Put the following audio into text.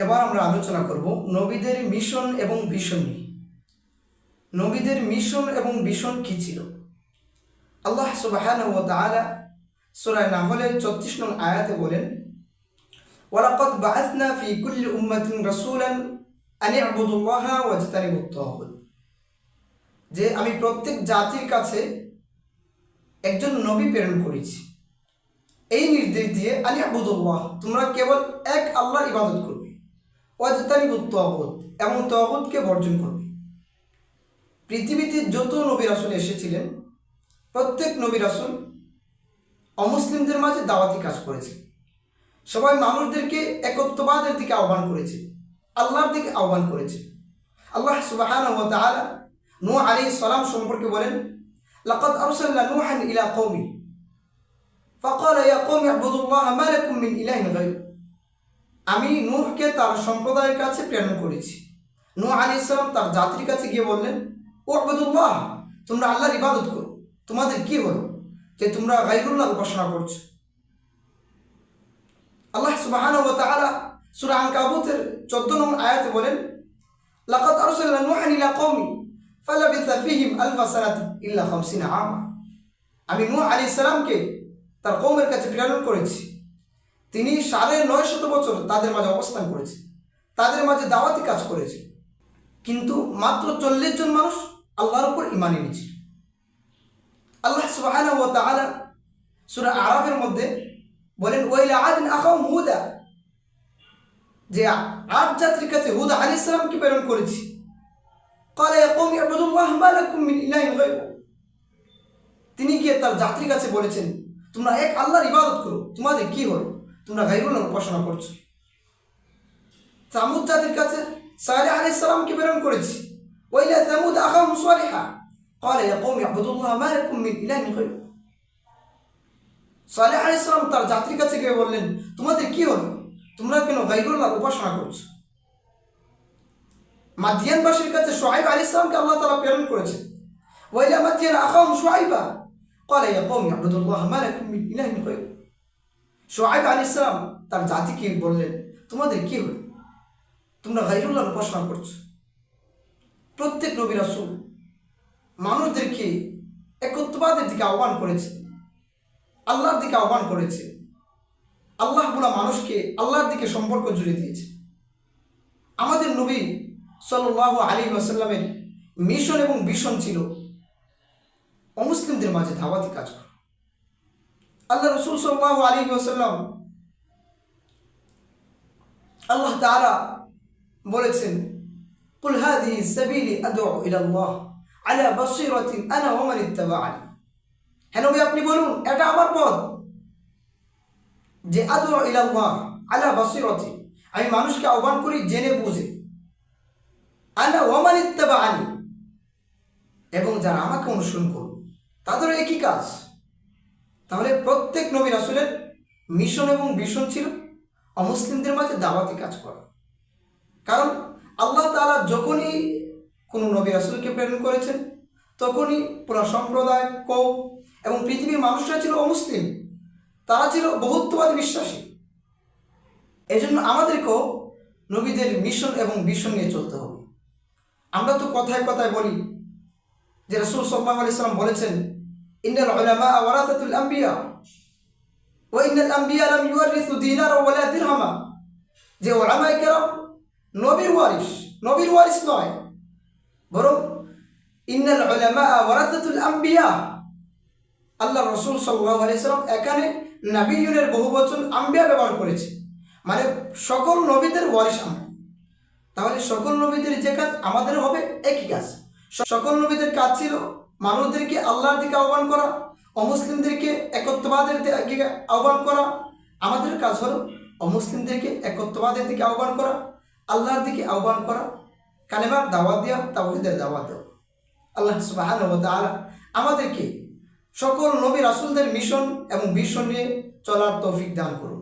এবার আমরা আলোচনা করব নবীদের মিশন এবং ভিশন নিয়ে। নবীদের মিশন এবং ভিশন কি ছিল? আল্লাহ সুবহানাহু ওয়া তাআলা সূরা নাহলের 34 নং আয়াতে বলেন, ওয়ালাকাদ বাআসনা ফি কুল্লি উম্মাতিন রাসূলান আন ই'বুদুল্লাহা ওয়াজতানিবুত তাগুত, যে আমি প্রত্যেক জাতির কাছে একজন নবী প্রেরণ করেছি এই নির্দেশ দিয়ে, আন ই'বুদুল্লাহ, তোমরা কেবল এক আল্লাহর ইবাদত করবে, ওয়াজতানিবুত তাগুত, এবং তাগুতকে বর্জন করবে। পৃথিবীতে যত নবী রাসূল এসেছিলেন প্রত্যেক নবী রাসূল অমুসলিমদের মাঝে দাওয়াতি কাজ করেছে। সবাই মানুষদেরকে একত্ববাদের দিকে আহ্বান করেছে, আল্লাহর দিকে আহ্বান করেছে। আল্লাহ সুবহানাহু ওয়া তাআলা নূহ আলাইহিস সালাম সম্পর্কে বলেন, লাকাদ আরসালনা নূহান ইলা কওমি ফাকালা ইয়া কওমি ই'বুদুল্লাহা মা লাকুম মিন ইলাহিন গায়রু। আমি নূহকে তার সম্প্রদায়ের কাছে প্রেরণ করেছি। নূহ আলাইহিস সালাম তার জাতির কাছে গিয়ে বললেন, উ'বুদুল্লাহ, তোমরা আল্লাহর ইবাদত করো। তোমাদের কি হলো যে তোমরা গায়রুল্লাহর উপাসনা করছো? আল্লাহ সুবহানাহু ওয়া তাআলা সূরা আনকাবুতের 14 নং আয়াতে বলেন, লাকাদ আরসালনা নূহান ইলা কওমি ফালাবিসা ফীহিম আলফা সানাতিন ইল্লা 50 আমা। আমি নূহ আলাইহিস সালামকে তার কওমের কাছে প্রেরণ করেছি, তিনি 950 বছর তাদের মাঝে অবস্থান করেছে, তাদের মাঝে দাওয়াতি কাজ করেছে, কিন্তু মাত্র 40 জন মানুষ আল্লাহর উপর ঈমান এনেছে। আল্লাহ সুবহানাহু ওয়া তাআলা সূরা আরাফের মধ্যে বলেন, ওয়াইলা আদিন আখাউম হুদা, যে আদ জাতির কাছে হুদ আলাইহিস সালামকে প্রেরণ করেছি। ক্বালা ইয়া কওমি ই'বুদুল্লাহা মা লাকুম মিন ইলাহিন গায়রু, তিনি গিয়ে তার জাতির কাছে বলেছেন, তোমরা এক আল্লাহর ইবাদত করো। তোমাদের কি হলো? তোমরা গায়রুল্লাহর উপাসনা করছো। সামুদ জাতির কাছে সালেহ আলাইহিস সালামকে প্রেরণ করেছি। ওয়াইলা সামুদ আখাউম সালিহা ক্বালা ইয়া কওমি ই'বুদুল্লাহা মা লাকুম মিন ইলাহিন গায়রু। সালেহ আলাইহিস সালাম তার জাতির কাছে গিয়ে বললেন, তোমাদের কি হলো? তোমরা কেন গায়রুল্লাহর উপাসনা করছো? মাদিয়ানবাসীর কাছে শুআয়ব আলাইহিস সালামকে আল্লাহ তাআলা প্রেরণ করেছেন। ওয়াইলা মাদিয়ান আখাউম শুআয়বা ক্বালা ইয়া কওমি ই'বুদুল্লাহা মা লাকুম মিন ইলাহিন গায়রু। শুআয়ব আলাইহিস সালাম তার জাতিকে বললেন, তোমাদের কি হলো? তোমরা গায়রুল্লাহর উপাসনা করছো। প্রত্যেক নবী রাসূল মানুষদেরকে একত্ববাদের দিকে আহ্বান করেছে, আল্লাহর দিকে আহ্বান করেছে। আল্লাহ বলা মানুষকে আল্লাহর দিকে সম্পর্ক জুড়ে দিয়েছে। আমাদের নবী সাল্লাল্লাহু আলাইহি ওয়াসাল্লামের মিশন এবং ভিশন ছিল অমুসলিমদের মাঝে দাওয়াতি কাজ করা। আল্লাহ রাসূল সাল্লাল্লাহু আলাইহি ওয়াসাল্লাম, আল্লাহ তাআলা বলেছেন, কুল হাযিহি সাবিলি আদউ ইলাল্লাহ আলা বাসীরাতিন আনা ওয়া মান ইত্তাবা'আনি। হে নবী, আপনি বলুন, এটা আমার পথ, যে আদউ ইলাল্লাহ আলা বাসীরাতি, আমি মানুষকে আহ্বান করি জেনে বুঝে, আনা ওয়া মান ইত্তাবা'আনি, এবং যারা আমাকে অনুসরণ করবে তাদেরও একই কাজ। তাহলে প্রত্যেক নবী রাসূলের মিশন এবং ভিশন ছিল অমুসলিমদের মাঝে দাওয়াতি কাজ করা। কারণ আল্লাহ তাআলা যখনই কোনো নবী রাসূলকে প্রেরণ করেছেন তখনই পুরো সম্প্রদায়, কওম এবং পৃথিবীর মানুষরা ছিল অমুসলিম, তারা ছিল বহুত্ববাদী বিশ্বাসী। এজন্য আমাদেরকেও নবীদের মিশন এবং ভিশন নিয়ে চলতে হবে। আমরা তো কথায় কথায় বলি যে রাসূল সাল্লাল্লাহু আলাইহি ওয়াসাল্লাম বলেছেন, ইন্নাল উলামা ওয়ারাসাতুল আম্বিয়া ওয়া ইন্নাল আম্বিয়া লাম ইউওয়ারিসু দিনারা ওয়ালা দিরহামা, যে উলামায়ে কেরাম নবীর ওয়ারিস নয়, বরং ইন্নাল উলামা ওয়ারাসাতুল আম্বিয়া। আল্লাহ রাসূল সাল্লাল্লাহু আলাইহি ওয়াসাল্লাম এখানে নবিয়্যুনের বহুবচন আম্বিয়া ব্যবহার করেছে, মানে সকল নবীদের ওয়ারিস আমরা। তাহলে সকল নবীদের যে কাজ আমাদের হবে একই কাজ। সকল নবীদের কাজ ছিল মানুষদেরকে আল্লাহর দিকে আহ্বান করা, অমুসলিমদেরকে একত্ববাদের দিকে আহ্বান করা। আমাদের কাজ হলো অমুসলিমদেরকে একত্ববাদের দিকে আহ্বান করা, আল্লাহর দিকে আহ্বান করা, কালেমার দাওয়াত দেওয়া, তাওহীদের দাওয়াত দেওয়া। আল্লাহ সুবহানাহু ওয়া তাআলা আমাদেরকে সকল নবী রাসূলদের মিশন এবং ভিশন নিয়ে চলার তৌফিক দান করুন।